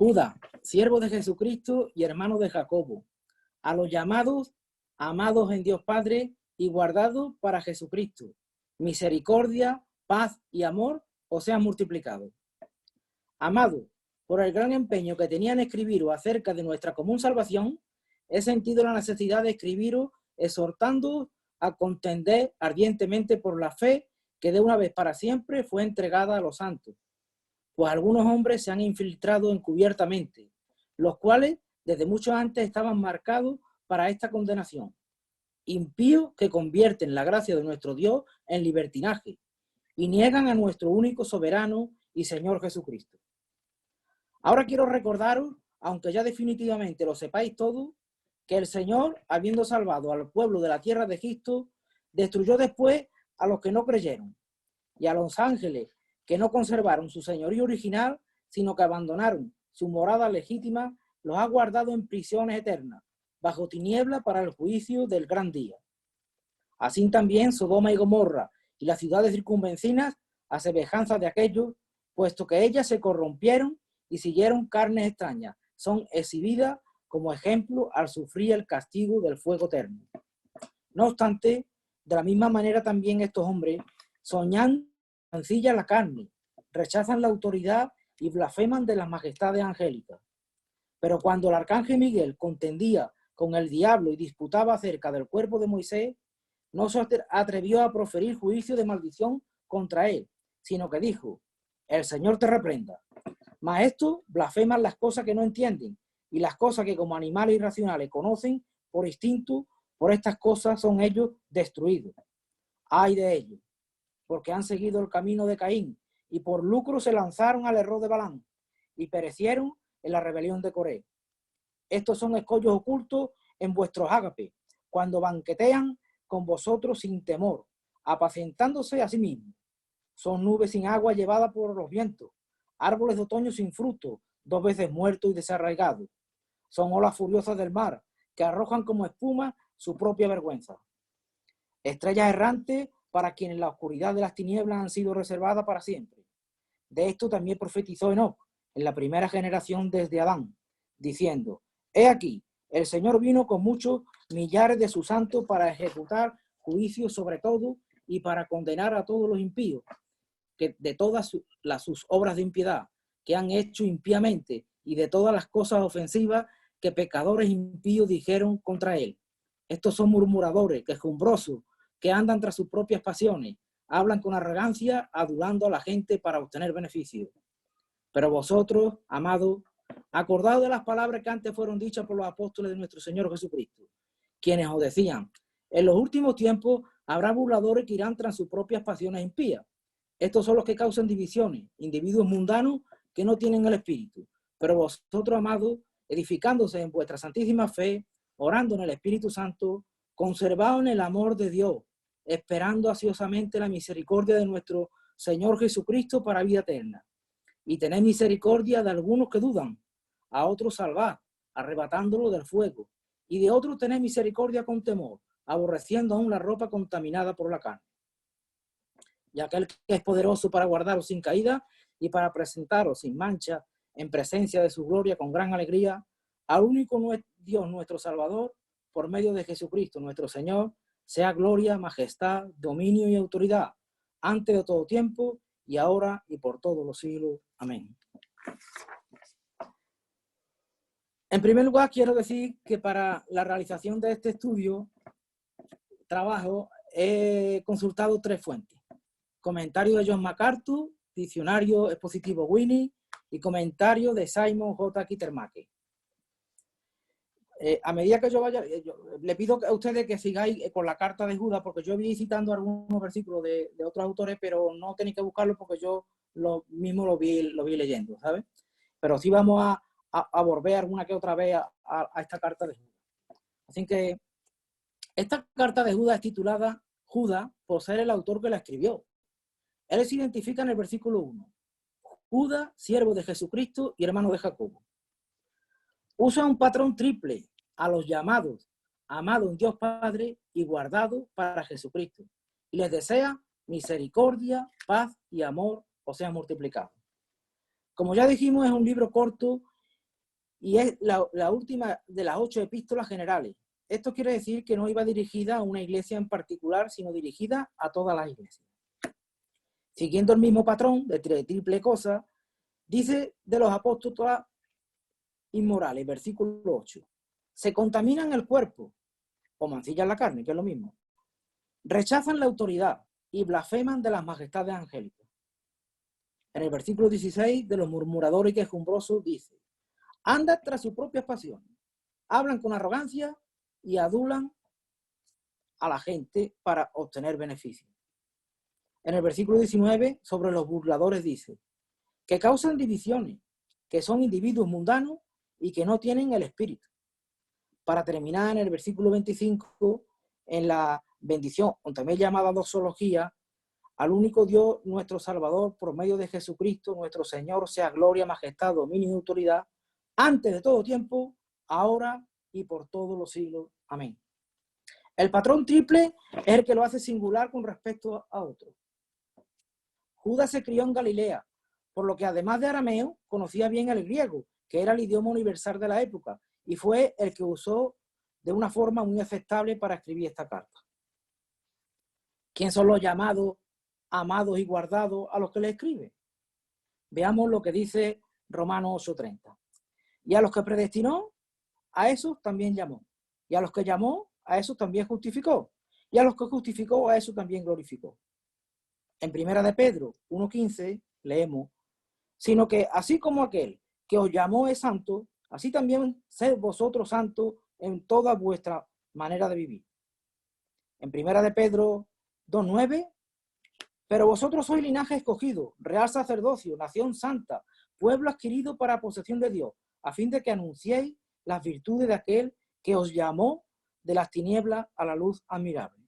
Judas, siervo de Jesucristo y hermano de Jacobo, a los llamados, amados en Dios Padre y guardados para Jesucristo, misericordia, paz y amor os sean multiplicados. Amados, por el gran empeño que tenían en escribiros acerca de nuestra común salvación, he sentido la necesidad de escribiros exhortándoos a contender ardientemente por la fe que de una vez para siempre fue entregada a los santos. Pues algunos hombres se han infiltrado encubiertamente, los cuales desde mucho antes estaban marcados para esta condenación. Impíos que convierten la gracia de nuestro Dios en libertinaje y niegan a nuestro único soberano y Señor Jesucristo. Ahora quiero recordaros, aunque ya definitivamente lo sepáis todo, que el Señor, habiendo salvado al pueblo de la tierra de Egipto, destruyó después a los que no creyeron, y a los ángeles que no conservaron su señorío original, sino que abandonaron su morada legítima, los ha guardado en prisiones eternas, bajo tiniebla para el juicio del gran día. Así también Sodoma y Gomorra y las ciudades circunvecinas, a semejanza de aquellos, puesto que ellas se corrompieron y siguieron carnes extrañas, son exhibidas como ejemplo al sufrir el castigo del fuego eterno. No obstante, de la misma manera también estos hombres, soñando, mancillan la carne, rechazan la autoridad y blasfeman de las majestades angélicas. Pero cuando el arcángel Miguel contendía con el diablo y disputaba acerca del cuerpo de Moisés, no se atrevió a proferir juicio de maldición contra él, sino que dijo: el Señor te reprenda. Mas estos blasfeman las cosas que no entienden, y las cosas que como animales irracionales conocen por instinto, por estas cosas son ellos destruidos. Ay de ellos, porque han seguido el camino de Caín, y por lucro se lanzaron al error de Balaam, y perecieron en la rebelión de Coré. Estos son escollos ocultos en vuestros ágapes, cuando banquetean con vosotros sin temor, apacentándose a sí mismos. Son nubes sin agua llevadas por los vientos, árboles de otoño sin fruto, 2 veces muertos y desarraigados. Son olas furiosas del mar, que arrojan como espuma su propia vergüenza. Estrellas errantes para quienes la oscuridad de las tinieblas han sido reservadas para siempre. De esto también profetizó Enoc en la primera generación desde Adán, diciendo: he aquí, el Señor vino con muchos millares de sus santos para ejecutar juicios sobre todo y para condenar a todos los impíos, que de todas sus obras de impiedad que han hecho impíamente y de todas las cosas ofensivas que pecadores impíos dijeron contra él. Estos son murmuradores, quejumbrosos, que andan tras sus propias pasiones, hablan con arrogancia, adulando a la gente para obtener beneficios. Pero vosotros, amados, acordaos de las palabras que antes fueron dichas por los apóstoles de nuestro Señor Jesucristo, quienes os decían: en los últimos tiempos habrá burladores que irán tras sus propias pasiones impías. Estos son los que causan divisiones, individuos mundanos que no tienen el Espíritu. Pero vosotros, amados, edificándose en vuestra santísima fe, orando en el Espíritu Santo, conservaos en el amor de Dios, esperando ansiosamente la misericordia de nuestro Señor Jesucristo para vida eterna. Y tened misericordia de algunos que dudan, a otros salvad, arrebatándolo del fuego, y de otros tened misericordia con temor, aborreciendo aún la ropa contaminada por la carne. Y aquel que es poderoso para guardaros sin caída y para presentaros sin mancha en presencia de su gloria con gran alegría, al único Dios nuestro Salvador, por medio de Jesucristo nuestro Señor, sea gloria, majestad, dominio y autoridad, antes de todo tiempo, y ahora y por todos los siglos. Amén. En primer lugar, quiero decir que para la realización de este trabajo, he consultado 3 fuentes. Comentario de John MacArthur, diccionario expositivo Winnie y comentario de Simon J. Kittermake. A medida que yo vaya, le pido a ustedes que sigáis con la carta de Judas, porque yo vi citando algunos versículos de otros autores, pero no tenéis que buscarlo porque yo lo vi leyendo, ¿sabes? Pero sí vamos a volver alguna que otra vez a esta carta de Judas. Así que esta carta de Judas es titulada Judas por ser el autor que la escribió. Él se identifica en el versículo 1. Judas, siervo de Jesucristo y hermano de Jacobo. Usa un patrón triple: a los llamados, amados en Dios Padre y guardados para Jesucristo. Y les desea misericordia, paz y amor os sean multiplicados. Como ya dijimos, es un libro corto y es la última de las 8 epístolas generales. Esto quiere decir que no iba dirigida a una iglesia en particular, sino dirigida a todas las iglesias. Siguiendo el mismo patrón de triple cosa, dice de los apóstoles inmorales, versículo 8, se contaminan el cuerpo, o mancillan la carne, que es lo mismo, rechazan la autoridad y blasfeman de las majestades angélicas. En el versículo 16, de los murmuradores y quejumbrosos dice, andan tras sus propias pasiones, hablan con arrogancia y adulan a la gente para obtener beneficios. En el versículo 19, sobre los burladores dice, que causan divisiones, que son individuos mundanos y que no tienen el espíritu. Para terminar, en el versículo 25, en la bendición, o también llamada doxología, al único Dios, nuestro Salvador, por medio de Jesucristo, nuestro Señor, sea gloria, majestad, dominio y autoridad, antes de todo tiempo, ahora y por todos los siglos. Amén. El patrón triple es el que lo hace singular con respecto a otro. Judas se crió en Galilea, por lo que además de arameo, conocía bien el griego, que era el idioma universal de la época, y fue el que usó de una forma muy aceptable para escribir esta carta. ¿Quién son los llamados, amados y guardados a los que le escribe? Veamos lo que dice Romanos 8:30. Y a los que predestinó, a esos también llamó. Y a los que llamó, a esos también justificó. Y a los que justificó, a esos también glorificó. En Primera de Pedro 1:15 leemos, sino que así como aquel que os llamó es santo, así también sed vosotros santos en toda vuestra manera de vivir. En Primera de Pedro 2:9, pero vosotros sois linaje escogido, real sacerdocio, nación santa, pueblo adquirido para posesión de Dios, a fin de que anunciéis las virtudes de aquel que os llamó de las tinieblas a la luz admirable.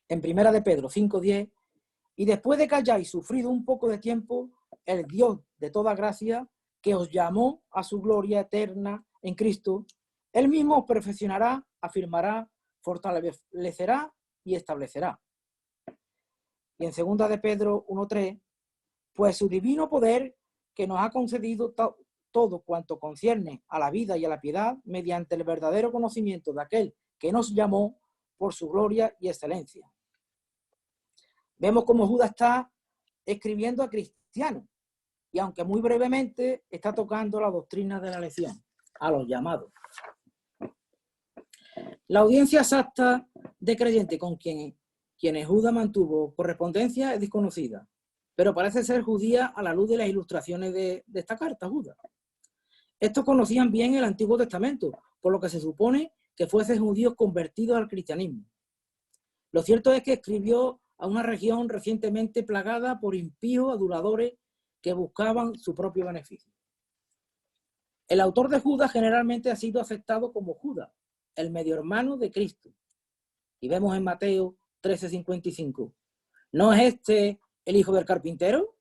En Primera de Pedro 5:10, y después de que hayáis sufrido un poco de tiempo, el Dios de toda gracia, que os llamó a su gloria eterna en Cristo, Él mismo os perfeccionará, afirmará, fortalecerá y establecerá. Y en Segunda de Pedro 1:3, pues su divino poder, que nos ha concedido todo cuanto concierne a la vida y a la piedad, mediante el verdadero conocimiento de aquel que nos llamó por su gloria y excelencia. Vemos cómo Judas está escribiendo a cristianos y aunque muy brevemente está tocando la doctrina de la elección, a los llamados. La audiencia exacta de creyentes con quienes Judas mantuvo correspondencia es desconocida, pero parece ser judía a la luz de las ilustraciones de esta carta, Judas. Estos conocían bien el Antiguo Testamento, por lo que se supone que fuesen judíos convertidos al cristianismo. Lo cierto es que escribió a una región recientemente plagada por impíos aduladores que buscaban su propio beneficio. El autor de Judas generalmente ha sido aceptado como Judas, el medio hermano de Cristo. Y vemos en Mateo 13:55. ¿No es este el hijo del carpintero?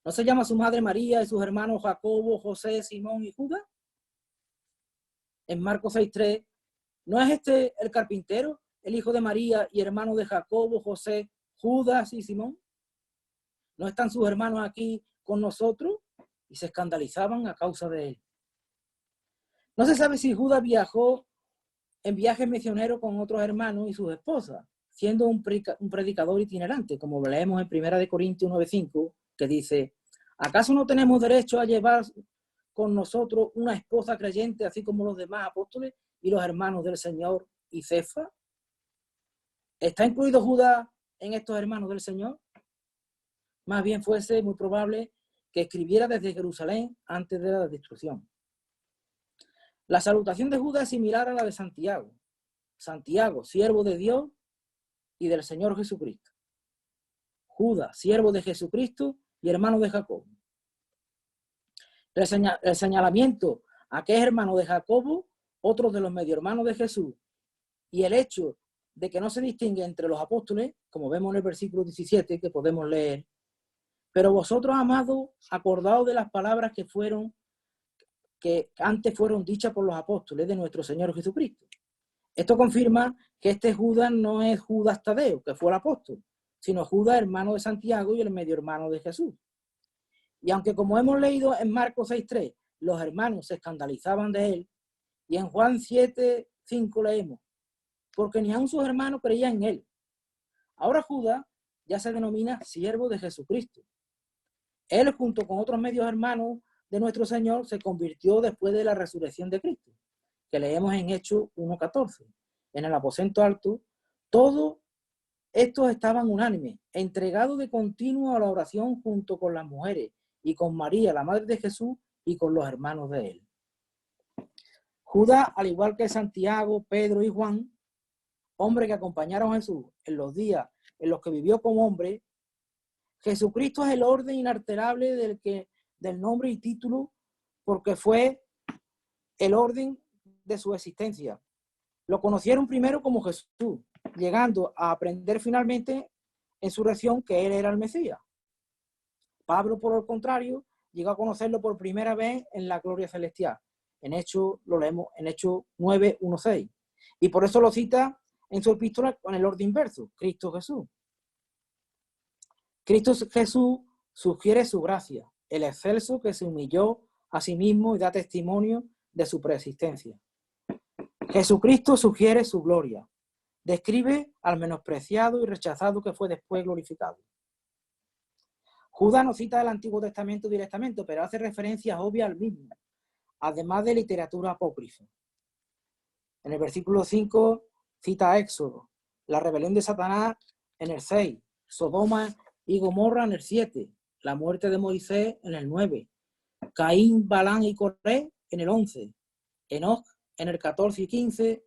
¿No se llama su madre María y sus hermanos Jacobo, José, Simón y Judas? En Marcos 6:3, ¿no es este el carpintero, el hijo de María y hermano de Jacobo, José, Judas y Simón? ¿No están sus hermanos aquí con nosotros? Y se escandalizaban a causa de él. No se sabe si Judas viajó en viajes misioneros con otros hermanos y sus esposas, siendo un predicador itinerante, como leemos en 1 Corintios 9:5, que dice, ¿acaso no tenemos derecho a llevar con nosotros una esposa creyente, así como los demás apóstoles y los hermanos del Señor y Cefas? ¿Está incluido Judas en estos hermanos del Señor? Más bien fuese muy probable que escribiera desde Jerusalén antes de la destrucción. La salutación de Judas es similar a la de Santiago. Santiago, siervo de Dios y del Señor Jesucristo. Judas, siervo de Jesucristo y hermano de Jacobo. El señalamiento a que es hermano de Jacobo, otro de los medio hermanos de Jesús, y el hecho de que no se distingue entre los apóstoles, como vemos en el versículo 17 que podemos leer, pero vosotros, amados, acordaos de las palabras que antes fueron dichas por los apóstoles de nuestro Señor Jesucristo. Esto confirma que este Judas no es Judas Tadeo, que fue el apóstol, sino Judas, hermano de Santiago y el medio hermano de Jesús. Y aunque, como hemos leído en Marcos 6:3, los hermanos se escandalizaban de él. Y en Juan 7:5 leemos, porque ni aun sus hermanos creían en él. Ahora Judas ya se denomina siervo de Jesucristo. Él, junto con otros medios hermanos de nuestro Señor, se convirtió después de la resurrección de Cristo, que leemos en Hechos 1:14. En el aposento alto, todos estos estaban unánimes, entregados de continuo a la oración junto con las mujeres y con María, la madre de Jesús, y con los hermanos de él. Judas, al igual que Santiago, Pedro y Juan, hombres que acompañaron a Jesús en los días en los que vivió como hombre, Jesucristo es el orden inalterable del nombre y título, porque fue el orden de su existencia. Lo conocieron primero como Jesús, llegando a aprender finalmente en su resurrección que él era el Mesías. Pablo, por el contrario, llegó a conocerlo por primera vez en la gloria celestial. En Hechos, lo leemos en Hechos 9:1-6. Y por eso lo cita en su epístola con el orden inverso, Cristo Jesús. Cristo Jesús sugiere su gracia, el excelso que se humilló a sí mismo y da testimonio de su preexistencia. Jesucristo sugiere su gloria, describe al menospreciado y rechazado que fue después glorificado. Judas no cita el Antiguo Testamento directamente, pero hace referencias obvias al mismo, además de literatura apócrifa. En el versículo 5 cita a Éxodo, la rebelión de Satanás en el 6, Sodoma y Gomorra en el 7, la muerte de Moisés en el 9, Caín, Balán y Coré en el 11, Enoc en el 14 y 15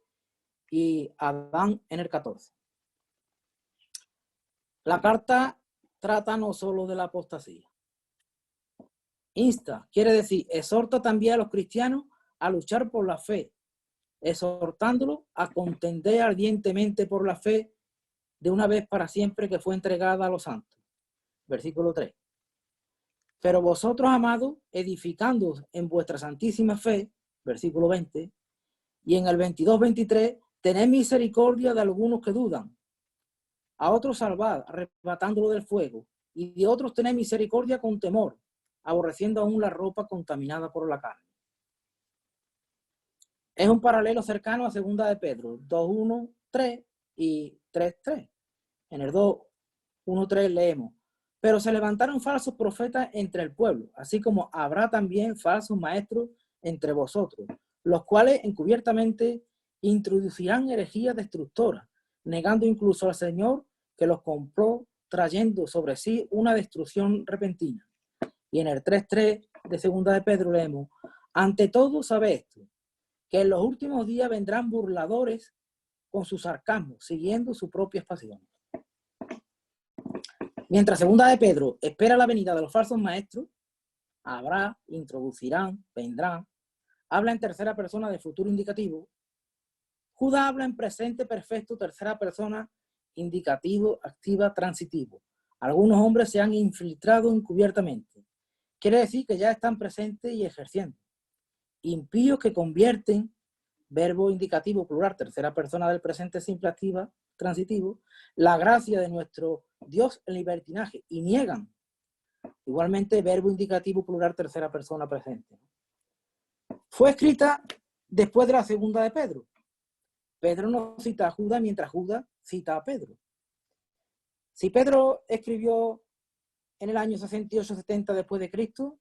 y Adán en el 14. La carta trata no solo de la apostasía. Insta, quiere decir, exhorta también a los cristianos a luchar por la fe, exhortándolos a contender ardientemente por la fe de una vez para siempre que fue entregada a los santos. Versículo 3. Pero vosotros, amados, edificándoos en vuestra santísima fe, versículo 20, y en el 22-23, tened misericordia de algunos que dudan. A otros salvad, arrebatándolo del fuego, y de otros tened misericordia con temor, aborreciendo aún la ropa contaminada por la carne. Es un paralelo cercano a 2 de Pedro 2:1-3 y 3:3. En el 2:1-3 leemos, pero se levantaron falsos profetas entre el pueblo, así como habrá también falsos maestros entre vosotros, los cuales encubiertamente introducirán herejías destructoras, negando incluso al Señor que los compró, trayendo sobre sí una destrucción repentina. Y en el 3:3 de 2 de Pedro leemos, ante todo sabe esto, que en los últimos días vendrán burladores con su sarcasmo, siguiendo sus propias pasiones. Mientras 2 de Pedro espera la venida de los falsos maestros, habrá, introducirán, vendrán, habla en tercera persona de futuro indicativo. Judas habla en presente perfecto, tercera persona, indicativo, activa, transitivo. Algunos hombres se han infiltrado encubiertamente. Quiere decir que ya están presentes y ejerciendo. Impíos que convierten, verbo indicativo plural, tercera persona del presente simple, activa, transitivo, la gracia de nuestro Dios en libertinaje y niegan. Igualmente, verbo indicativo plural, tercera persona presente. Fue escrita después de la 2 de Pedro. Pedro no cita a Judas mientras Judas cita a Pedro. Si Pedro escribió en el año 68-70 después de Cristo,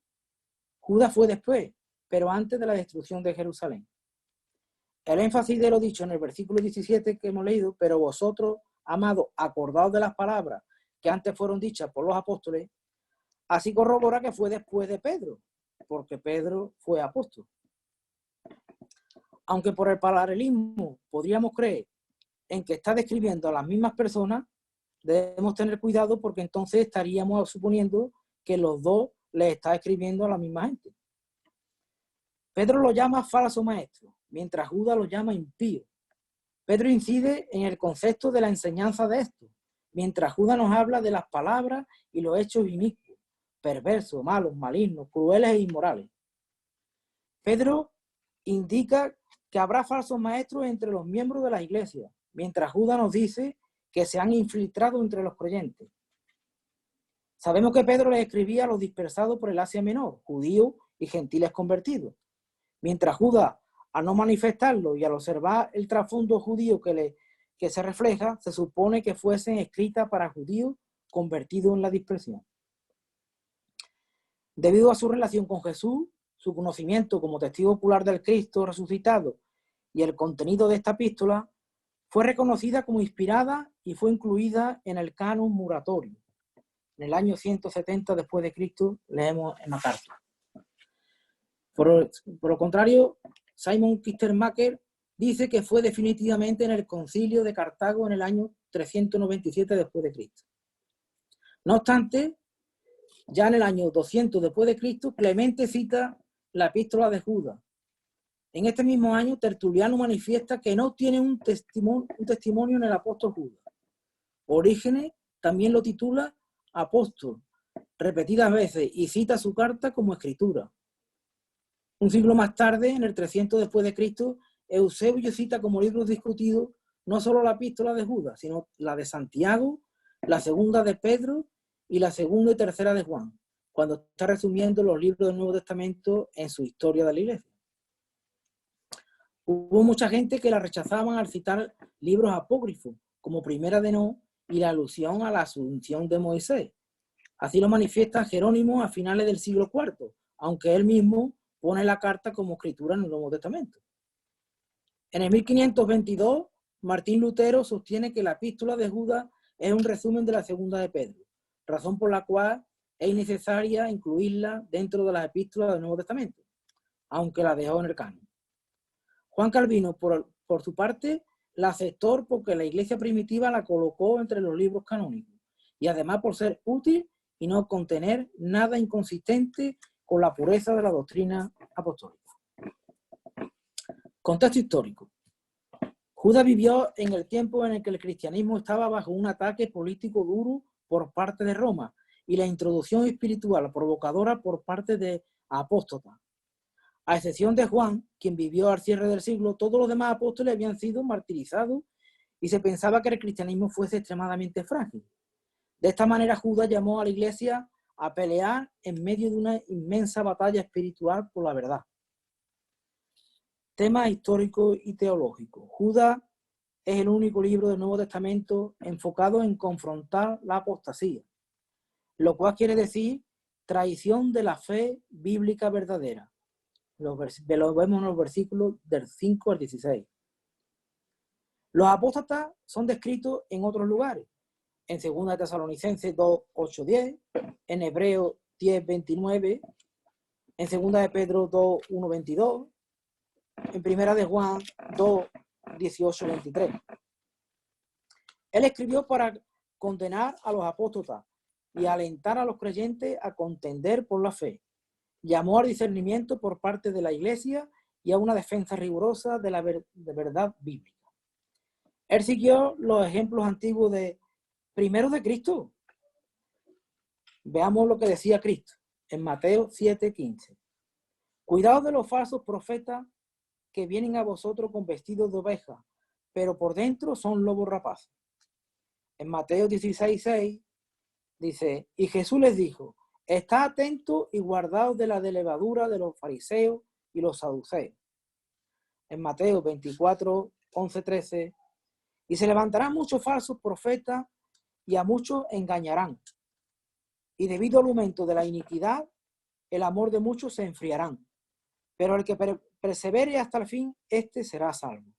Judas fue después, pero antes de la destrucción de Jerusalén. El énfasis de lo dicho en el versículo 17 que hemos leído, pero vosotros, amados, acordaos de las palabras que antes fueron dichas por los apóstoles, así corrobora que fue después de Pedro, porque Pedro fue apóstol. Aunque por el paralelismo podríamos creer en que está describiendo a las mismas personas, debemos tener cuidado porque entonces estaríamos suponiendo que los dos les está escribiendo a la misma gente. Pedro lo llama falso maestro, mientras Judas lo llama impío. Pedro incide en el concepto de la enseñanza de esto, mientras Judas nos habla de las palabras y los hechos inicuos, perversos, malos, malignos, crueles e inmorales. Pedro indica que habrá falsos maestros entre los miembros de la iglesia, mientras Judas nos dice que se han infiltrado entre los creyentes. Sabemos que Pedro les escribía a los dispersados por el Asia Menor, judíos y gentiles convertidos. Mientras Judas, al no manifestarlo y al observar el trasfondo judío que se refleja, se supone que fuesen escritas para judíos convertidos en la dispersión. Debido a su relación con Jesús, su conocimiento como testigo ocular del Cristo resucitado y el contenido de esta epístola, fue reconocida como inspirada y fue incluida en el canon muratorio. En el año 170 después de Cristo leemos en MacArthur. Por lo contrario, Simon Kistemaker dice que fue definitivamente en el concilio de Cartago en el año 397 después de Cristo. No obstante, ya en el año 200 después de Cristo, Clemente cita la epístola de Judas. En este mismo año, Tertuliano manifiesta que no tiene un testimonio en el apóstol Judas. Orígenes también lo titula apóstol repetidas veces y cita su carta como escritura. Un siglo más tarde, en el 300 después de Cristo, Eusebio cita como libros discutidos no solo la epístola de Judas, sino la de Santiago, la segunda de Pedro y la segunda y tercera de Juan, cuando está resumiendo los libros del Nuevo Testamento en su historia de la Iglesia. Hubo mucha gente que la rechazaban al citar libros apócrifos, como Primera de No y la alusión a la asunción de Moisés. Así lo manifiesta Jerónimo a finales del siglo IV, aunque él mismo pone la carta como escritura en el Nuevo Testamento. En el 1522, Martín Lutero sostiene que la epístola de Judas es un resumen de la segunda de Pedro, razón por la cual es necesaria incluirla dentro de las epístolas del Nuevo Testamento, aunque la dejó en el canon. Juan Calvino, por su parte, la aceptó porque la Iglesia primitiva la colocó entre los libros canónicos y además por ser útil y no contener nada inconsistente con la pureza de la doctrina apostólica. Contexto histórico. Judas vivió en el tiempo en el que el cristianismo estaba bajo un ataque político duro por parte de Roma y la introducción espiritual provocadora por parte de apóstatas. A excepción de Juan, quien vivió al cierre del siglo, todos los demás apóstoles habían sido martirizados y se pensaba que el cristianismo fuese extremadamente frágil. De esta manera, Judas llamó a la Iglesia a pelear en medio de una inmensa batalla espiritual por la verdad. Tema histórico y teológico. Judas es el único libro del Nuevo Testamento enfocado en confrontar la apostasía, lo cual quiere decir traición de la fe bíblica verdadera. Lo vemos en los versículos del 5 al 16. Los apóstatas son descritos en otros lugares, en 2 Tesalonicenses 2, 8, 10, en Hebreos 10, 29, en 2 de Pedro 2, 1, 22, en 1 de Juan 2, 18, 23. Él escribió para condenar a los apóstatas y alentar a los creyentes a contender por la fe. Llamó al discernimiento por parte de la Iglesia y a una defensa rigurosa de la verdad bíblica. Él siguió los ejemplos antiguos primero de Cristo. Veamos lo que decía Cristo en Mateo 7:15. Cuidado de los falsos profetas que vienen a vosotros con vestidos de oveja, pero por dentro son lobos rapaces. En Mateo 16:6 dice, y Jesús les dijo, estad atentos y guardaos de la levadura de los fariseos y los saduceos. En Mateo 24, 11, 13, y se levantarán muchos falsos profetas y a muchos engañarán. Y debido al aumento de la iniquidad, el amor de muchos se enfriarán. Pero el que persevere hasta el fin, este será salvo.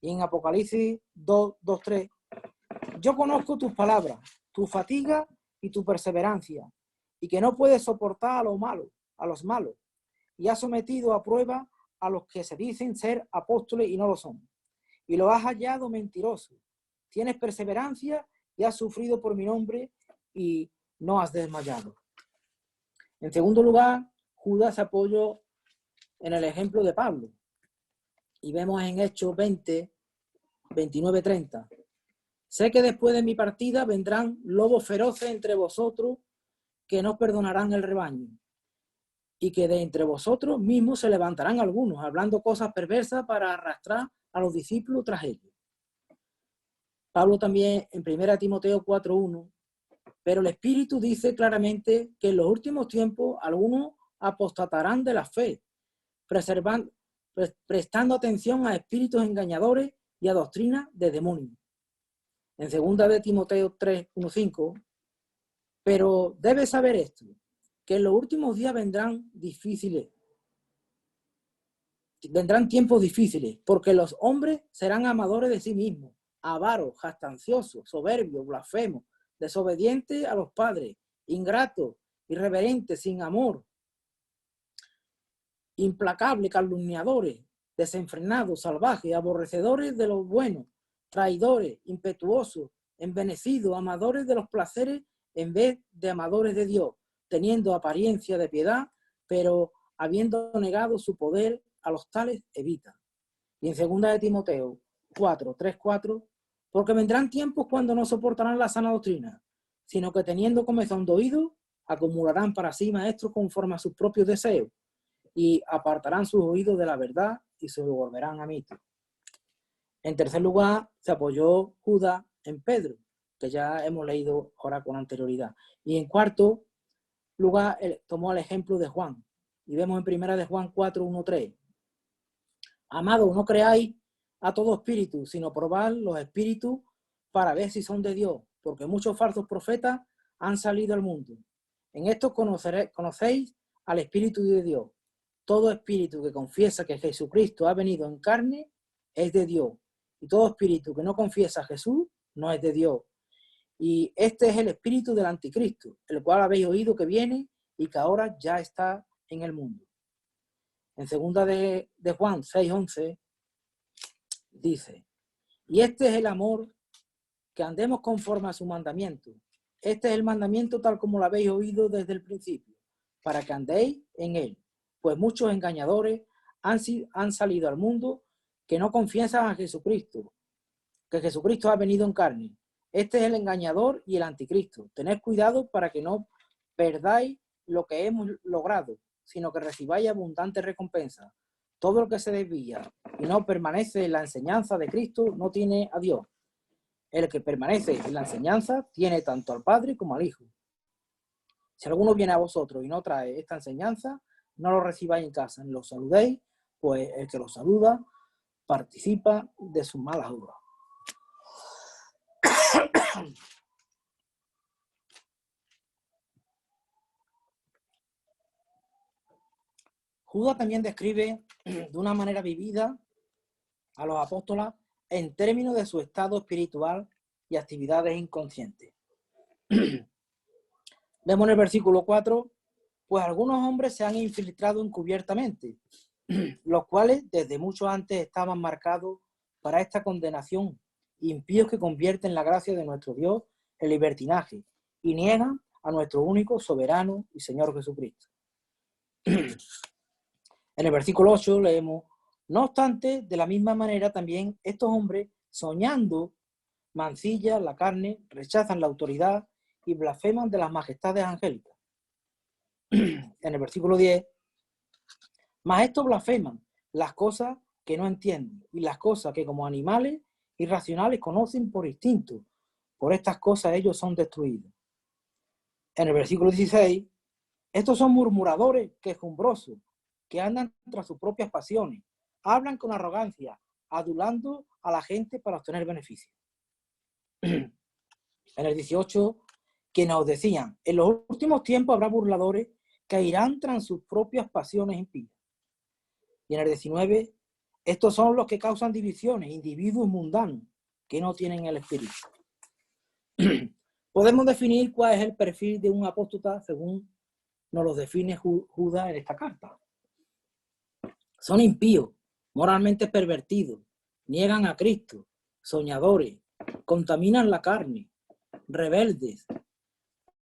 Y en Apocalipsis 2, 2, 3, yo conozco tus palabras, tu fatiga y tu perseverancia, y que no puedes soportar a los malos, y has sometido a prueba a los que se dicen ser apóstoles y no lo son, y lo has hallado mentiroso. Tienes perseverancia y has sufrido por mi nombre y no has desmayado. En segundo lugar, Judas se apoyó en el ejemplo de Pablo, y vemos en Hechos 20, 29, 30. Sé que después de mi partida vendrán lobos feroces entre vosotros que no perdonarán el rebaño, y que de entre vosotros mismos se levantarán algunos, hablando cosas perversas para arrastrar a los discípulos tras ellos. Pablo también en 1 Timoteo 4:1, pero el Espíritu dice claramente que en los últimos tiempos algunos apostatarán de la fe, prestando atención a espíritus engañadores y a doctrinas de demonios. En 2 de Timoteo 3, 1, 5, pero debes saber esto, que en los últimos días vendrán tiempos difíciles, porque los hombres serán amadores de sí mismos, avaros, jactanciosos, soberbios, blasfemos, desobedientes a los padres, ingratos, irreverentes, sin amor, implacables, calumniadores, desenfrenados, salvajes, aborrecedores de lo bueno, traidores, impetuosos, envenecidos, amadores de los placeres en vez de amadores de Dios, teniendo apariencia de piedad, pero habiendo negado su poder, a los tales evita. Y en 2 de Timoteo 4, 3, 4, porque vendrán tiempos cuando no soportarán la sana doctrina, sino que teniendo comezón de oído, acumularán para sí maestros conforme a sus propios deseos, y apartarán sus oídos de la verdad y se volverán a mitos. En tercer lugar, se apoyó Judas en Pedro, que ya hemos leído ahora con anterioridad. Y en cuarto lugar, tomó el ejemplo de Juan. Y vemos en 1 de Juan 4, 1, 3. Amados, no creáis a todo espíritu, sino probad los espíritus para ver si son de Dios, porque muchos falsos profetas han salido al mundo. En esto conocéis al Espíritu de Dios. Todo espíritu que confiesa que Jesucristo ha venido en carne es de Dios. Y todo espíritu que no confiesa a Jesús no es de Dios. Y este es el espíritu del anticristo, el cual habéis oído que viene y que ahora ya está en el mundo. En 2 de Juan 6:11 dice, y este es el amor, que andemos conforme a su mandamiento. Este es el mandamiento tal como lo habéis oído desde el principio, para que andéis en él. Pues muchos engañadores han salido al mundo que no confiesan a Jesucristo, que Jesucristo ha venido en carne. Este es el engañador y el anticristo. Tened cuidado para que no perdáis lo que hemos logrado, sino que recibáis abundante recompensa. Todo el que se desvía y no permanece en la enseñanza de Cristo no tiene a Dios. El que permanece en la enseñanza tiene tanto al Padre como al Hijo. Si alguno viene a vosotros y no trae esta enseñanza, no lo recibáis en casa, ni lo saludéis, pues el que lo saluda participa de sus malas obras. Judas también describe de una manera vivida a los apóstoles en términos de su estado espiritual y actividades inconscientes. Vemos en el versículo 4, pues algunos hombres se han infiltrado encubiertamente, los cuales desde mucho antes estaban marcados para esta condenación, impíos que convierten la gracia de nuestro Dios en libertinaje y niegan a nuestro único soberano y Señor Jesucristo. En el versículo 8 leemos, no obstante, de la misma manera también estos hombres, soñando, mancillan la carne, rechazan la autoridad y blasfeman de las majestades angélicas. En el versículo 10, mas estos blasfeman las cosas que no entienden y las cosas que como animales irracionales conocen por instinto. Por estas cosas ellos son destruidos. En el versículo 16, estos son murmuradores, quejumbrosos, que andan tras sus propias pasiones, hablan con arrogancia, adulando a la gente para obtener beneficios. En el 18, que nos decían, en los últimos tiempos habrá burladores que irán tras sus propias pasiones impías. Y en el 19, estos son los que causan divisiones, individuos mundanos que no tienen el espíritu. Podemos definir cuál es el perfil de un apóstata según nos lo define Judas en esta carta. Son impíos, moralmente pervertidos, niegan a Cristo, soñadores, contaminan la carne, rebeldes,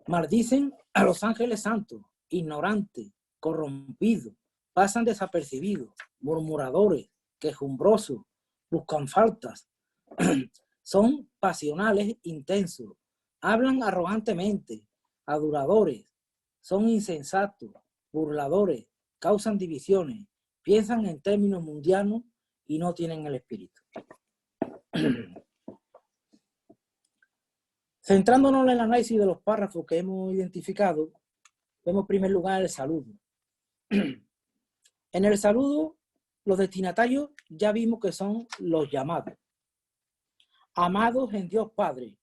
maldicen a los ángeles santos, ignorantes, corrompidos, pasan desapercibidos, murmuradores, quejumbrosos, buscan faltas, son pasionales intensos, hablan arrogantemente, aduladores, son insensatos, burladores, causan divisiones, piensan en términos mundianos y no tienen el espíritu. Centrándonos en el análisis de los párrafos que hemos identificado, vemos en primer lugar el saludo. En el saludo, los destinatarios ya vimos que son los llamados. Amados en Dios Padre.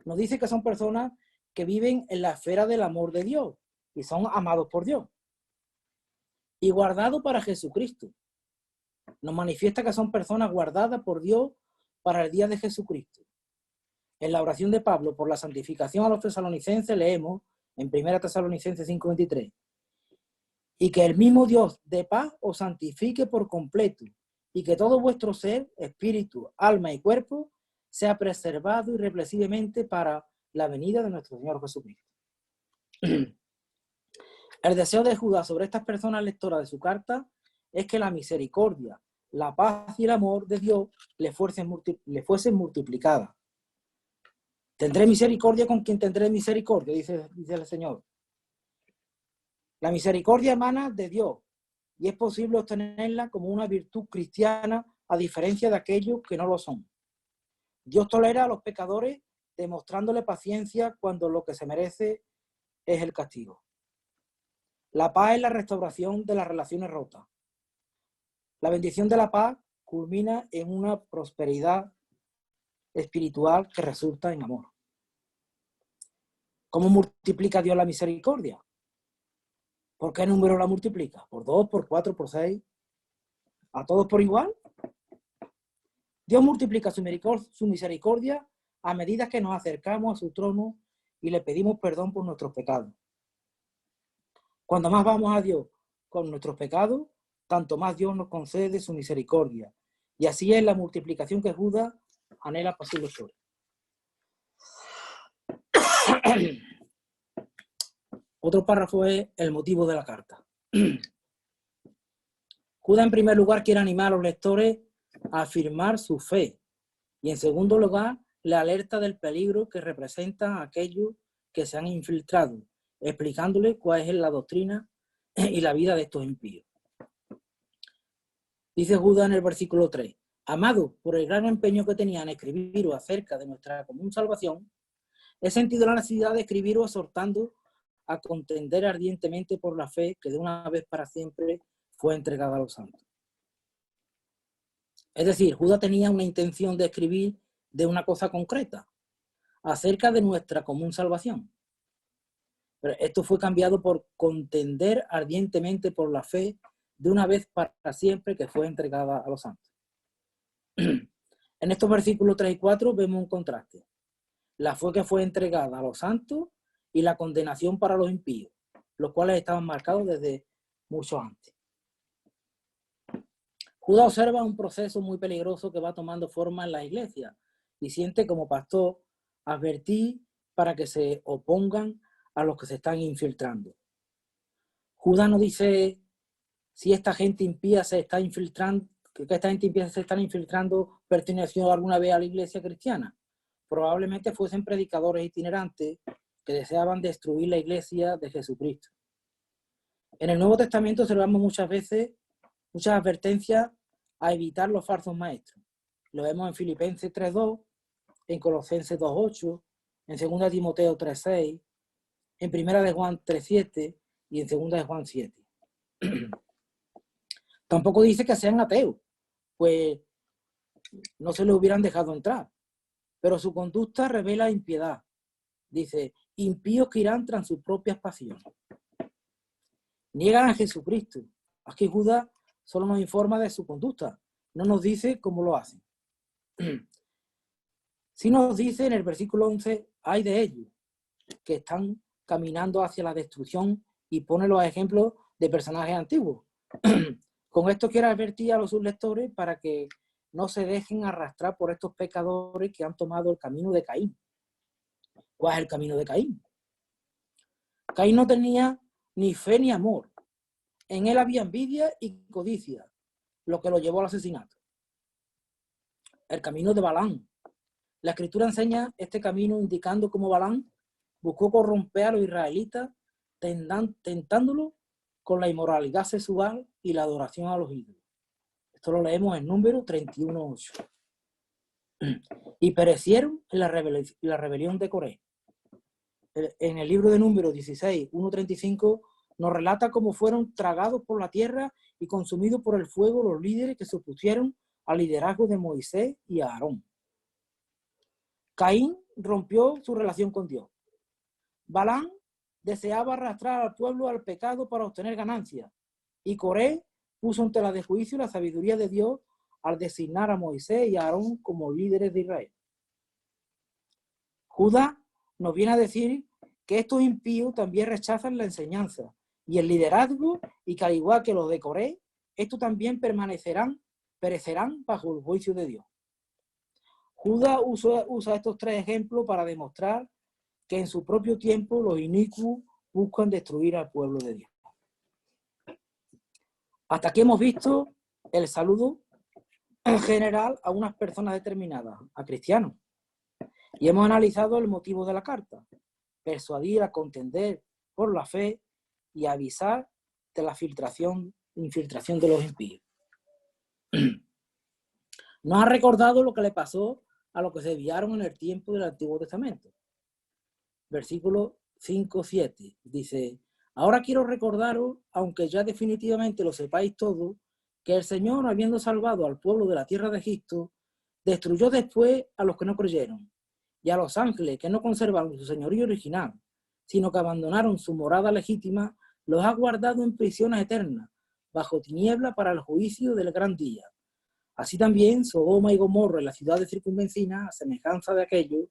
Nos dice que son personas que viven en la esfera del amor de Dios y son amados por Dios. Y guardados para Jesucristo. Nos manifiesta que son personas guardadas por Dios para el día de Jesucristo. En la oración de Pablo por la santificación a los tesalonicenses leemos en 1 Tesalonicenses 5:23: y que el mismo Dios de paz os santifique por completo, y que todo vuestro ser, espíritu, alma y cuerpo, sea preservado irrepresiblemente para la venida de nuestro Señor Jesucristo. El deseo de Judas sobre estas personas lectoras de su carta es que la misericordia, la paz y el amor de Dios le fuesen multiplicadas. Tendré misericordia con quien tendré misericordia, dice el Señor. La misericordia emana de Dios y es posible obtenerla como una virtud cristiana a diferencia de aquellos que no lo son. Dios tolera a los pecadores demostrándole paciencia cuando lo que se merece es el castigo. La paz es la restauración de las relaciones rotas. La bendición de la paz culmina en una prosperidad espiritual que resulta en amor. ¿Cómo multiplica Dios la misericordia? ¿Por qué número la multiplica? ¿Por 2, por 4, por 6? ¿A todos por igual? Dios multiplica su misericordia a medida que nos acercamos a su trono y le pedimos perdón por nuestros pecados. Cuando más vamos a Dios con nuestros pecados, tanto más Dios nos concede su misericordia. Y así es la multiplicación que Judas anhela para sus lectores. Otro párrafo es el motivo de la carta. Judas, en primer lugar, quiere animar a los lectores a afirmar su fe. Y en segundo lugar, le alerta del peligro que representan aquellos que se han infiltrado, explicándole cuál es la doctrina y la vida de estos impíos. Dice Judas en el versículo 3: Amado, por el gran empeño que tenían en escribiros acerca de nuestra común salvación, he sentido la necesidad de escribiros exhortando a contender ardientemente por la fe que de una vez para siempre fue entregada a los santos. Es decir, Judas tenía una intención de escribir de una cosa concreta, acerca de nuestra común salvación. Pero esto fue cambiado por contender ardientemente por la fe de una vez para siempre que fue entregada a los santos. En estos versículos 3 y 4 vemos un contraste. La fe que fue entregada a los santos y la condenación para los impíos, los cuales estaban marcados desde mucho antes. Judas observa un proceso muy peligroso que va tomando forma en la iglesia y siente como pastor advertir para que se opongan a los que se están infiltrando. Judas no dice si esta gente impía se está infiltrando, que esta gente impía se están infiltrando perteneció alguna vez a la iglesia cristiana. Probablemente fuesen predicadores itinerantes que deseaban destruir la iglesia de Jesucristo. En el Nuevo Testamento observamos muchas veces muchas advertencias a evitar los falsos maestros. Lo vemos en Filipenses 3:2, en Colosenses 2:8, en 2 Timoteo 3:6, en 1 de Juan 3:7 y en 2 de Juan 7. Tampoco dice que sean ateos, pues no se le hubieran dejado entrar. Pero su conducta revela impiedad. Dice, impíos que irán tras sus propias pasiones. Niegan a Jesucristo. Aquí Judas solo nos informa de su conducta, no nos dice cómo lo hacen. Sí nos dice en el versículo 11, hay de ellos que están caminando hacia la destrucción y pone los ejemplos de personajes antiguos. Con esto quiero advertir a los lectores para que no se dejen arrastrar por estos pecadores que han tomado el camino de Caín. ¿Cuál es el camino de Caín? Caín no tenía ni fe ni amor. En él había envidia y codicia, lo que lo llevó al asesinato. El camino de Balaam. La escritura enseña este camino indicando cómo Balaam buscó corromper a los israelitas tentándolo con la inmoralidad sexual y la adoración a los ídolos. Esto lo leemos en Números 31:8. Y perecieron en la rebelión de Coré. En el libro de Números 16:1-35 Nos relata cómo fueron tragados por la tierra y consumidos por el fuego los líderes que se opusieron al liderazgo de Moisés y Aarón. Caín rompió su relación con Dios. Balaam deseaba arrastrar al pueblo al pecado para obtener ganancias. Y Coré puso en tela de juicio la sabiduría de Dios al designar a Moisés y a Aarón como líderes de Israel. Judas nos viene a decir que estos impíos también rechazan la enseñanza y el liderazgo, y que al igual que los de Coré, estos también perecerán bajo el juicio de Dios. Judas usa estos tres ejemplos para demostrar que en su propio tiempo los inicuos buscan destruir al pueblo de Dios. Hasta aquí hemos visto el saludo en general a unas personas determinadas, a cristianos, y hemos analizado el motivo de la carta: persuadir a contender por la fe y avisar de la infiltración de los impíos. Nos ha recordado lo que le pasó a los que se desviaron en el tiempo del Antiguo Testamento. Versículo 5-7 dice: ahora quiero recordaros, aunque ya definitivamente lo sepáis todo, que el Señor, habiendo salvado al pueblo de la tierra de Egipto, destruyó después a los que no creyeron, y a los ángeles que no conservaron su señorío original, sino que abandonaron su morada legítima, los ha guardado en prisiones eternas, bajo tiniebla para el juicio del gran día. Así también Sodoma y Gomorra y las ciudades circunvecinas, a semejanza de aquello,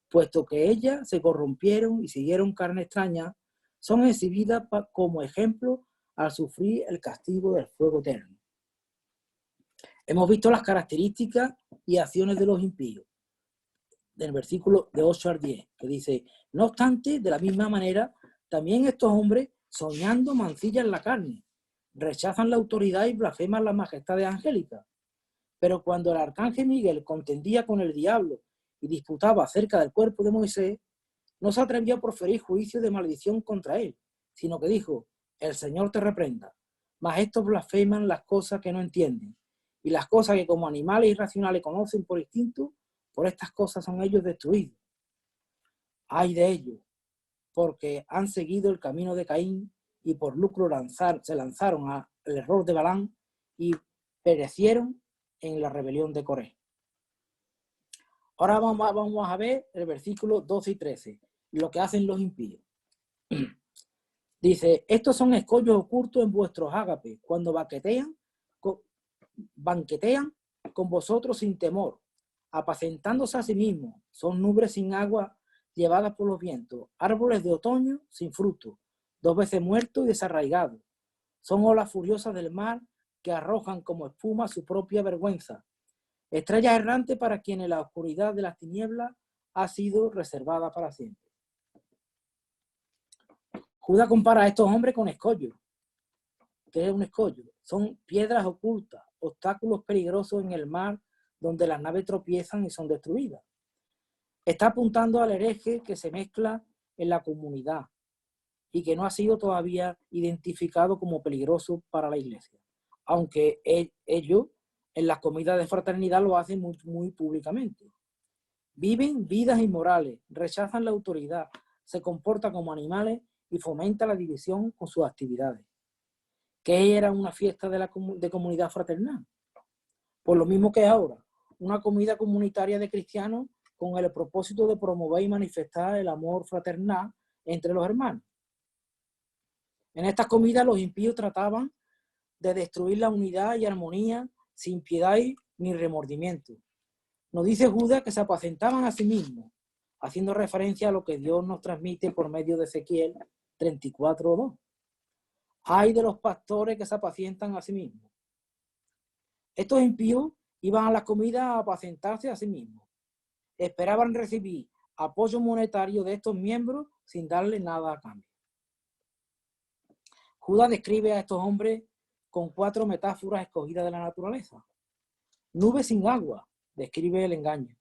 puesto que ellas se corrompieron y siguieron carne extraña, son exhibidas como ejemplo al sufrir el castigo del fuego eterno. Hemos visto las características y acciones de los impíos, del versículo de 8 al 10, que dice: no obstante, de la misma manera, también estos hombres, soñando, mancillan la carne, rechazan la autoridad y blasfeman las majestades angélicas. Pero cuando el arcángel Miguel contendía con el diablo y disputaba acerca del cuerpo de Moisés, no se atrevió a proferir juicio de maldición contra él, sino que dijo: el Señor te reprenda. Mas estos blasfeman las cosas que no entienden, y las cosas que como animales irracionales conocen por instinto, por estas cosas son ellos destruidos. Ay de ellos, porque han seguido el camino de Caín y por lucro se lanzaron al error de Balaam y perecieron en la rebelión de Coré. Ahora vamos a ver el versículo 12 y 13, lo que hacen los impíos. Dice: estos son escollos ocultos en vuestros ágapes, cuando banquetean con vosotros sin temor, apacentándose a sí mismos. Son nubes sin agua llevadas por los vientos, árboles de otoño sin fruto, 2 veces muertos y desarraigados. Son olas furiosas del mar que arrojan como espuma su propia vergüenza. Estrellas errantes para quienes la oscuridad de las tinieblas ha sido reservada para siempre. Judas compara a estos hombres con escollos. ¿Qué es un escollo? Son piedras ocultas, obstáculos peligrosos en el mar donde las naves tropiezan y son destruidas. Está apuntando al hereje que se mezcla en la comunidad y que no ha sido todavía identificado como peligroso para la iglesia, aunque ellos en las comidas de fraternidad lo hacen muy públicamente. Viven vidas inmorales, rechazan la autoridad, se comportan como animales y fomentan la división con sus actividades. ¿Qué era una fiesta de comunidad fraternal? Pues lo mismo que ahora, una comida comunitaria de cristianos con el propósito de promover y manifestar el amor fraternal entre los hermanos. En estas comidas los impíos trataban de destruir la unidad y armonía sin piedad ni remordimiento. Nos dice Judas que se apacentaban a sí mismos, haciendo referencia a lo que Dios nos transmite por medio de Ezequiel 34:2. Ay de los pastores que se apacientan a sí mismos. Estos impíos iban a las comidas a apacentarse a sí mismos. Esperaban recibir apoyo monetario de estos miembros sin darle nada a cambio. Judas describe a estos hombres con 4 metáforas escogidas de la naturaleza. Nubes sin agua, describe el engaño.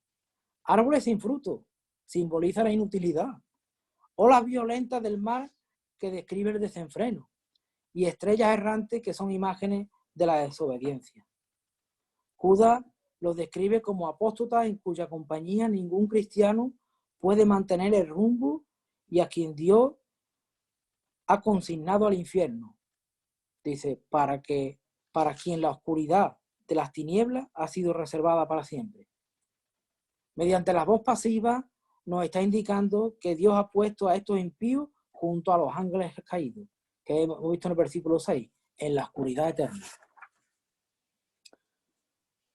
Árboles sin fruto, simboliza la inutilidad. Olas violentas del mar, que describe el desenfreno. Y estrellas errantes, que son imágenes de la desobediencia. Judas los describe como apóstatas en cuya compañía ningún cristiano puede mantener el rumbo y a quien Dios ha consignado al infierno. Dice, para quien la oscuridad de las tinieblas ha sido reservada para siempre. Mediante la voz pasiva nos está indicando que Dios ha puesto a estos impíos junto a los ángeles caídos, que hemos visto en el versículo 6, en la oscuridad eterna.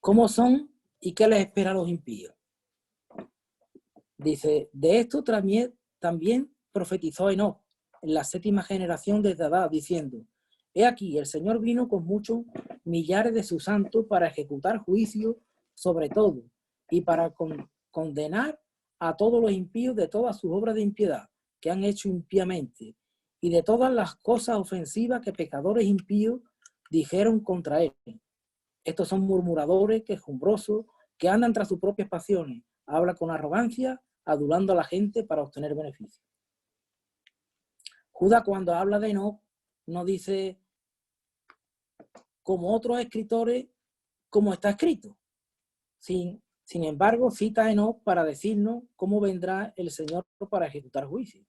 ¿Cómo son y qué les espera a los impíos? Dice, de esto también profetizó Enoc en la 7ª generación de Adán, diciendo, he aquí, el Señor vino con muchos millares de sus santos para ejecutar juicio sobre todo y para condenar a todos los impíos de todas sus obras de impiedad que han hecho impíamente y de todas las cosas ofensivas que pecadores impíos dijeron contra él. Estos son murmuradores, quejumbrosos, que andan tras sus propias pasiones, habla con arrogancia, adulando a la gente para obtener beneficios. Judas, cuando habla de Enoc, no dice como otros escritores, como está escrito. Sin embargo, cita a Enoc para decirnos cómo vendrá el Señor para ejecutar juicio.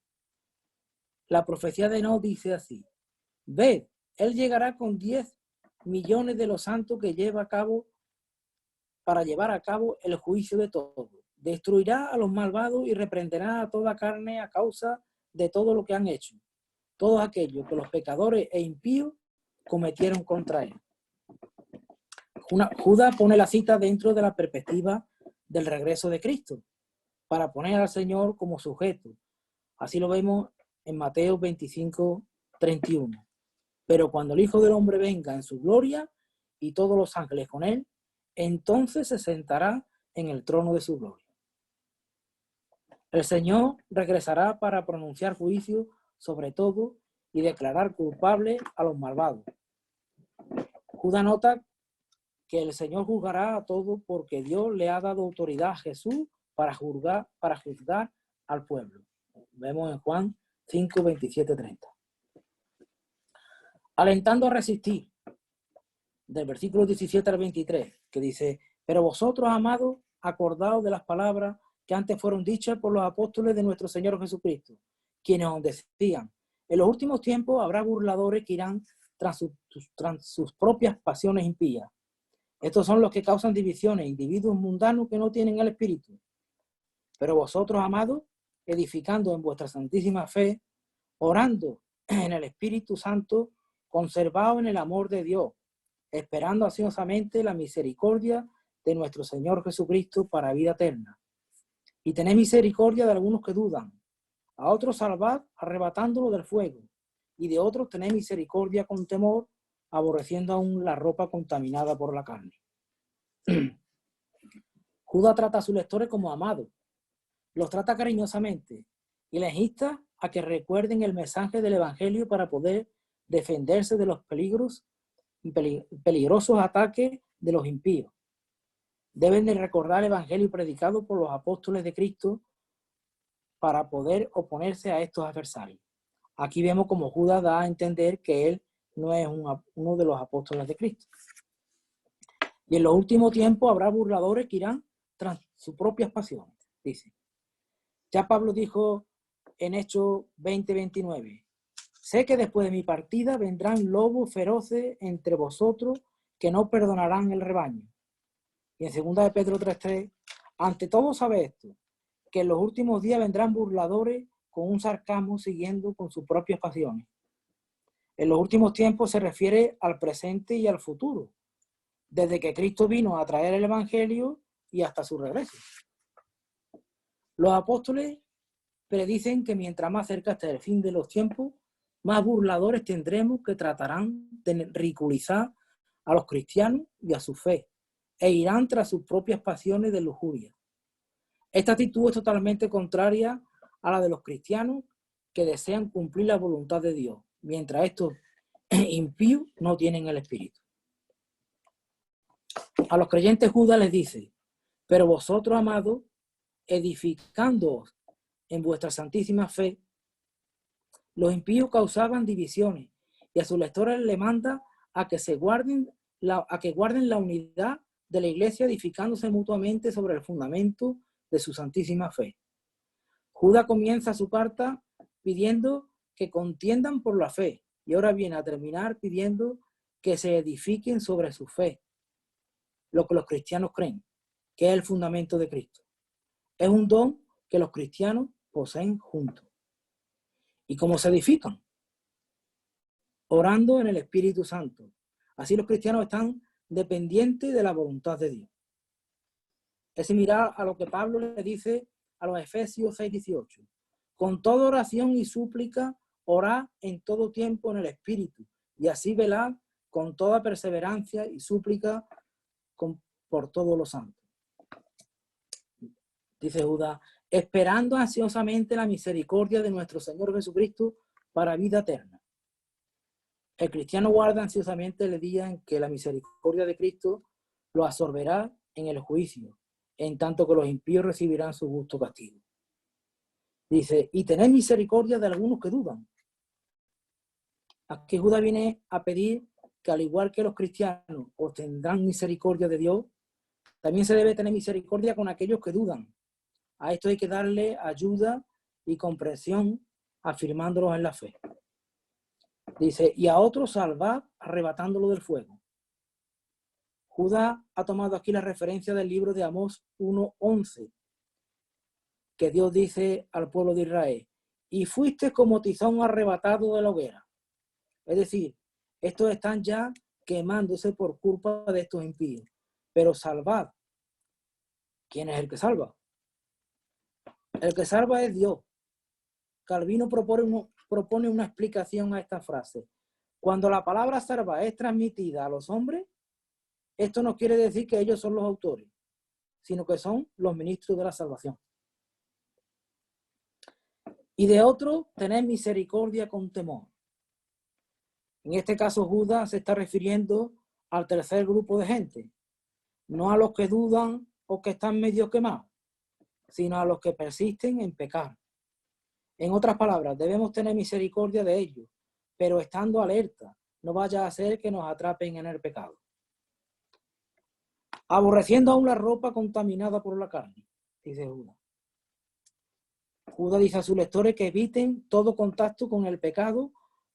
La profecía de Enoc dice así, ved, él llegará con 10 millones de los santos que para llevar a cabo el juicio de todos. Destruirá a los malvados y reprenderá a toda carne a causa de todo lo que han hecho, todos aquellos que los pecadores e impíos cometieron contra él. Judas pone la cita dentro de la perspectiva del regreso de Cristo, para poner al Señor como sujeto. Así lo vemos en Mateo 25:31. Pero cuando el Hijo del Hombre venga en su gloria y todos los ángeles con él, entonces se sentará en el trono de su gloria. El Señor regresará para pronunciar juicio sobre todo y declarar culpable a los malvados. Judas nota que el Señor juzgará a todos porque Dios le ha dado autoridad a Jesús para juzgar al pueblo. Vemos en Juan 5, 27, 30. Alentando a resistir, del versículo 17 al 23, que dice, pero vosotros, amados, acordaos de las palabras que antes fueron dichas por los apóstoles de nuestro Señor Jesucristo, quienes os decían, en los últimos tiempos habrá burladores que irán tras sus propias pasiones impías. Estos son los que causan divisiones, individuos mundanos que no tienen el Espíritu. Pero vosotros, amados, edificando en vuestra santísima fe, orando en el Espíritu Santo, conservados en el amor de Dios, esperando ansiosamente la misericordia de nuestro Señor Jesucristo para vida eterna. Y tened misericordia de algunos que dudan, a otros salvad arrebatándolo del fuego, y de otros tened misericordia con temor, aborreciendo aún la ropa contaminada por la carne. Judas trata a sus lectores como amados, los trata cariñosamente y les insta a que recuerden el mensaje del Evangelio para poder defenderse de los peligrosos ataques de los impíos. Deben de recordar el Evangelio predicado por los apóstoles de Cristo para poder oponerse a estos adversarios. Aquí vemos como Judas da a entender que él no es uno de los apóstoles de Cristo. Y en los últimos tiempos habrá burladores que irán tras sus propias pasiones, dice. Ya Pablo dijo en Hechos 20:29, sé que después de mi partida vendrán lobos feroces entre vosotros que no perdonarán el rebaño. Y en 2 de Pedro 3:3, ante todo sabe esto, que en los últimos días vendrán burladores con un sarcasmo siguiendo con sus propias pasiones. En los últimos tiempos se refiere al presente y al futuro, desde que Cristo vino a traer el Evangelio y hasta su regreso. Los apóstoles predicen que mientras más cerca esté el fin de los tiempos, más burladores tendremos que tratarán de ridiculizar a los cristianos y a su fe, e irán tras sus propias pasiones de lujuria. Esta actitud es totalmente contraria a la de los cristianos que desean cumplir la voluntad de Dios, mientras estos impíos no tienen el Espíritu. A los creyentes Judas les dice, pero vosotros, amados, edificándoos en vuestra santísima fe, los impíos causaban divisiones y a sus lectores le manda a que guarden la unidad de la iglesia, edificándose mutuamente sobre el fundamento de su santísima fe. Judas comienza su carta pidiendo que contiendan por la fe. Y ahora viene a terminar pidiendo que se edifiquen sobre su fe, lo que los cristianos creen, que es el fundamento de Cristo. Es un don que los cristianos poseen juntos. ¿Y cómo se edifican? Orando en el Espíritu Santo. Así los cristianos están dependientes de la voluntad de Dios. Es similar a lo que Pablo le dice a los Efesios 6:18. Con toda oración y súplica, orad en todo tiempo en el Espíritu, y así velad con toda perseverancia y súplica por todos los santos. Dice Judas, esperando ansiosamente la misericordia de nuestro Señor Jesucristo para vida eterna. El cristiano guarda ansiosamente el día en que la misericordia de Cristo lo absorberá en el juicio, en tanto que los impíos recibirán su justo castigo. Dice, y tened misericordia de algunos que dudan. Aquí Judas viene a pedir que al igual que los cristianos obtendrán misericordia de Dios, también se debe tener misericordia con aquellos que dudan. A esto hay que darle ayuda y comprensión afirmándolos en la fe. Dice, y a otros salvad arrebatándolo del fuego. Judas ha tomado aquí la referencia del libro de Amós 1:11, que Dios dice al pueblo de Israel, y fuiste como tizón arrebatado de la hoguera. Es decir, estos están ya quemándose por culpa de estos impíos. Pero salvad. ¿Quién es el que salva? El que salva es Dios. Calvino propone una explicación a esta frase. Cuando la palabra salva es transmitida a los hombres, esto no quiere decir que ellos son los autores, sino que son los ministros de la salvación. Y de otro, tener misericordia con temor. En este caso, Judas se está refiriendo al tercer grupo de gente, no a los que dudan o que están medio quemados, sino a los que persisten en pecar. En otras palabras, debemos tener misericordia de ellos, pero estando alerta, no vaya a ser que nos atrapen en el pecado. Aborreciendo aún la ropa contaminada por la carne, dice Judas. Judas dice a sus lectores que eviten todo contacto con el pecado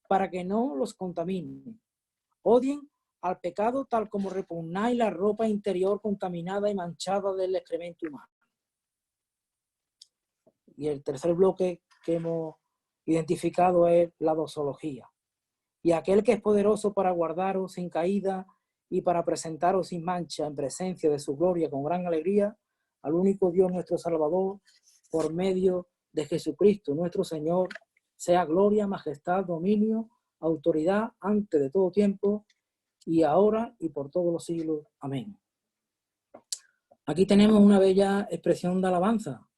para que no los contamine. Odien al pecado tal como repugnáis la ropa interior contaminada y manchada del excremento humano. Y el tercer bloque que hemos identificado es la doxología. Y aquel que es poderoso para guardaros sin caída y para presentaros sin mancha en presencia de su gloria con gran alegría, al único Dios nuestro Salvador, por medio de Jesucristo nuestro Señor, sea gloria, majestad, dominio, autoridad antes de todo tiempo, y ahora y por todos los siglos. Amén. Aquí tenemos una bella expresión de alabanza.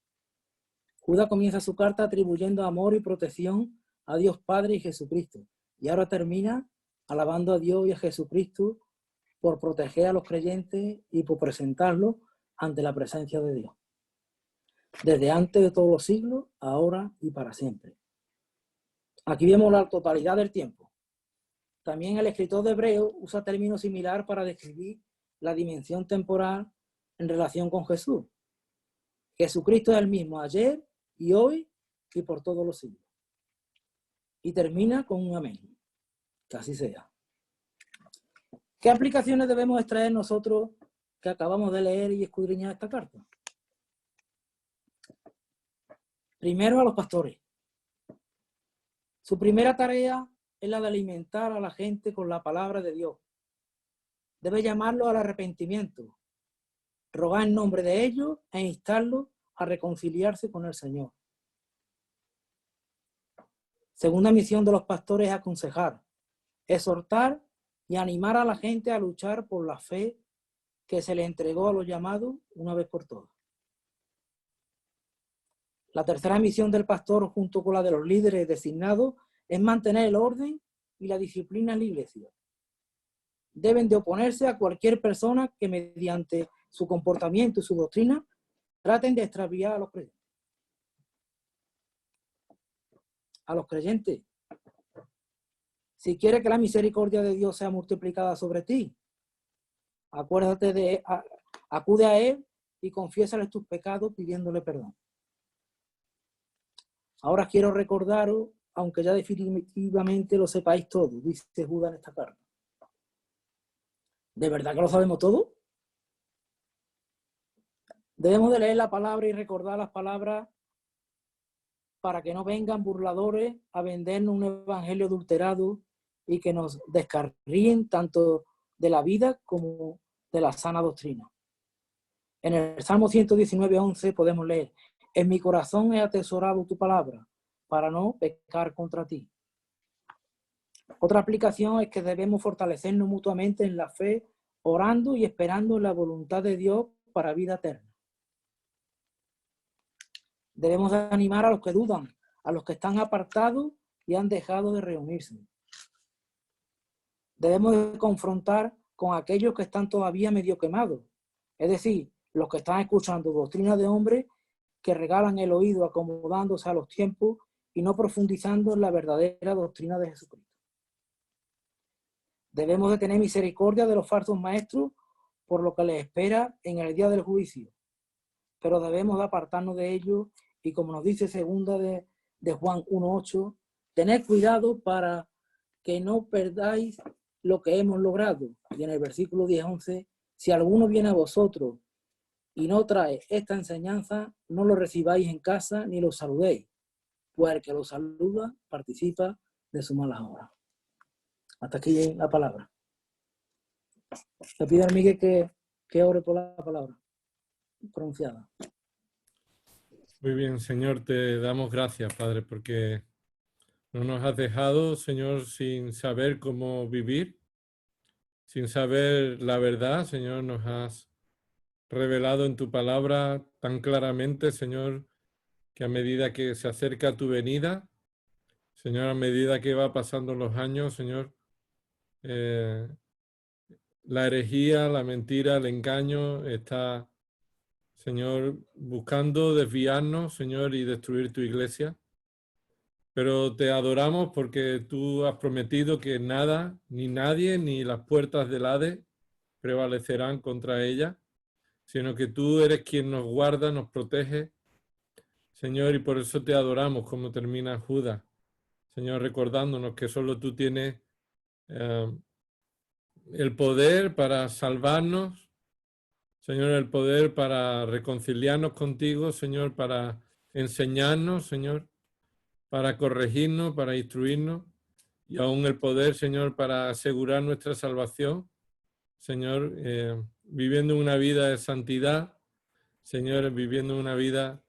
Judas comienza su carta atribuyendo amor y protección a Dios Padre y Jesucristo. Y ahora termina alabando a Dios y a Jesucristo por proteger a los creyentes y por presentarlos ante la presencia de Dios. Desde antes de todos los siglos, ahora y para siempre. Aquí vemos la totalidad del tiempo. También el escritor de Hebreo usa términos similares para describir la dimensión temporal en relación con Jesús. Jesucristo es el mismo ayer y hoy y por todos los siglos. Y termina con un amén. Que así sea. ¿Qué aplicaciones debemos extraer nosotros que acabamos de leer y escudriñar esta carta? Primero, a los pastores. Su primera tarea es la de alimentar a la gente con la palabra de Dios. Debe llamarlos al arrepentimiento, rogar en nombre de ellos e instarlos a reconciliarse con el Señor. Segunda misión de los pastores es aconsejar, exhortar y animar a la gente a luchar por la fe que se le entregó a los llamados una vez por todas. La tercera misión del pastor, junto con la de los líderes designados, es mantener el orden y la disciplina en la iglesia. Deben de oponerse a cualquier persona que mediante su comportamiento y su doctrina traten de extraviar a los creyentes. A los creyentes, si quieres que la misericordia de Dios sea multiplicada sobre ti, acude a Él y confiésale tus pecados pidiéndole perdón. Ahora quiero recordaros aunque ya definitivamente lo sepáis todo, dice Judas en esta carta. ¿De verdad que lo sabemos todo? Debemos de leer la palabra y recordar las palabras para que no vengan burladores a vendernos un evangelio adulterado y que nos descarríen tanto de la vida como de la sana doctrina. En el Salmo 119:11 podemos leer: en mi corazón he atesorado tu palabra para no pecar contra ti. Otra aplicación es que debemos fortalecernos mutuamente en la fe, orando y esperando en la voluntad de Dios para vida eterna. Debemos animar a los que dudan, a los que están apartados y han dejado de reunirse. Debemos de confrontar con aquellos que están todavía medio quemados, es decir, los que están escuchando doctrinas de hombres que regalan el oído acomodándose a los tiempos y no profundizando en la verdadera doctrina de Jesucristo. Debemos de tener misericordia de los falsos maestros por lo que les espera en el día del juicio, pero debemos de apartarnos de ellos y, como nos dice segunda de Juan 1:8, tened cuidado para que no perdáis lo que hemos logrado. Y en el versículo 10:11, si alguno viene a vosotros y no trae esta enseñanza, no lo recibáis en casa ni lo saludéis, pues el que lo saluda participa de su mala obra. Hasta aquí la palabra. Le pido a Miguel que ore por la palabra pronunciada. Muy bien, Señor, te damos gracias, Padre, porque no nos has dejado, Señor, sin saber cómo vivir, sin saber la verdad. Señor, nos has revelado en tu palabra tan claramente, Señor, que a medida que se acerca tu venida, Señor, a medida que va pasando los años, Señor, la herejía, la mentira, el engaño está, Señor, buscando desviarnos, Señor, y destruir tu iglesia. Pero te adoramos porque tú has prometido que nada, ni nadie, ni las puertas del Hades prevalecerán contra ella, sino que tú eres quien nos guarda, nos protege, Señor, y por eso te adoramos, como termina Judas, Señor, recordándonos que solo tú tienes el poder para salvarnos, Señor, el poder para reconciliarnos contigo, Señor, para enseñarnos, Señor, para corregirnos, para instruirnos, y aún el poder, Señor, para asegurar nuestra salvación, Señor, viviendo una vida de santidad, Señor, viviendo una vida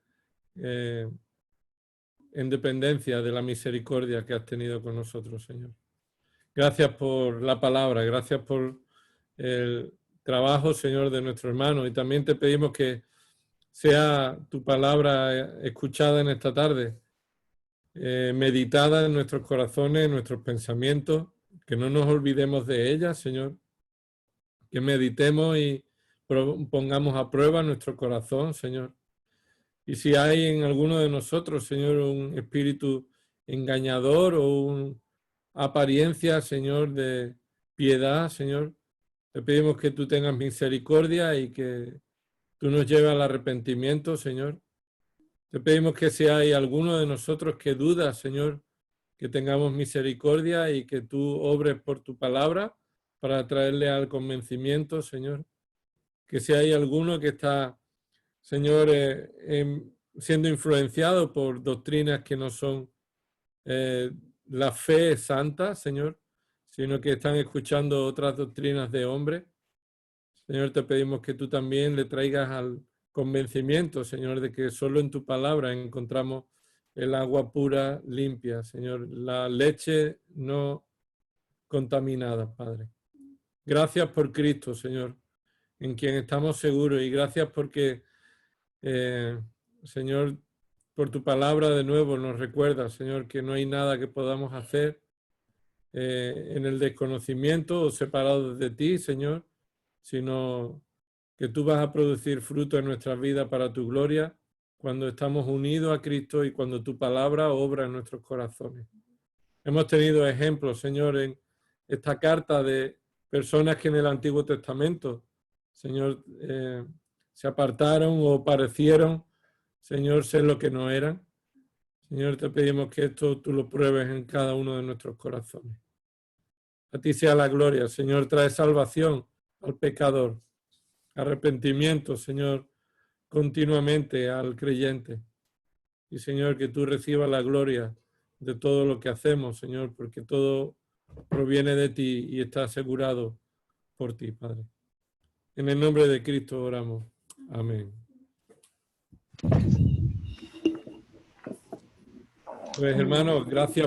en dependencia de la misericordia que has tenido con nosotros, Señor. Gracias por la palabra, gracias por el trabajo, Señor, de nuestro hermano, y también te pedimos que sea tu palabra escuchada en esta tarde, meditada en nuestros corazones, en nuestros pensamientos, que no nos olvidemos de ella, Señor, que meditemos y pongamos a prueba nuestro corazón, Señor. Y si hay en alguno de nosotros, Señor, un espíritu engañador o una apariencia, Señor, de piedad, Señor, te pedimos que tú tengas misericordia y que tú nos lleves al arrepentimiento, Señor. Te pedimos que si hay alguno de nosotros que duda, Señor, que tengamos misericordia y que tú obres por tu palabra para traerle al convencimiento, Señor. Que si hay alguno que está, Señor, siendo influenciado por doctrinas que no son la fe santa, Señor, sino que están escuchando otras doctrinas de hombres, Señor, te pedimos que tú también le traigas al convencimiento, Señor, de que solo en tu palabra encontramos el agua pura, limpia, Señor, la leche no contaminada, Padre. Gracias por Cristo, Señor, en quien estamos seguros, y gracias porque, Señor, por tu palabra de nuevo nos recuerda, Señor, que no hay nada que podamos hacer en el desconocimiento o separados de ti, Señor, sino que tú vas a producir fruto en nuestras vidas para tu gloria cuando estamos unidos a Cristo y cuando tu palabra obra en nuestros corazones. Hemos tenido ejemplos, Señor, en esta carta de personas que en el Antiguo Testamento, Señor, se apartaron o parecieron, Señor, ser lo que no eran. Señor, te pedimos que esto tú lo pruebes en cada uno de nuestros corazones. A ti sea la gloria. Señor, trae salvación al pecador. Arrepentimiento, Señor, continuamente al creyente. Y, Señor, que tú recibas la gloria de todo lo que hacemos, Señor, porque todo proviene de ti y está asegurado por ti, Padre. En el nombre de Cristo oramos. Amén. Pues, hermanos, gracias.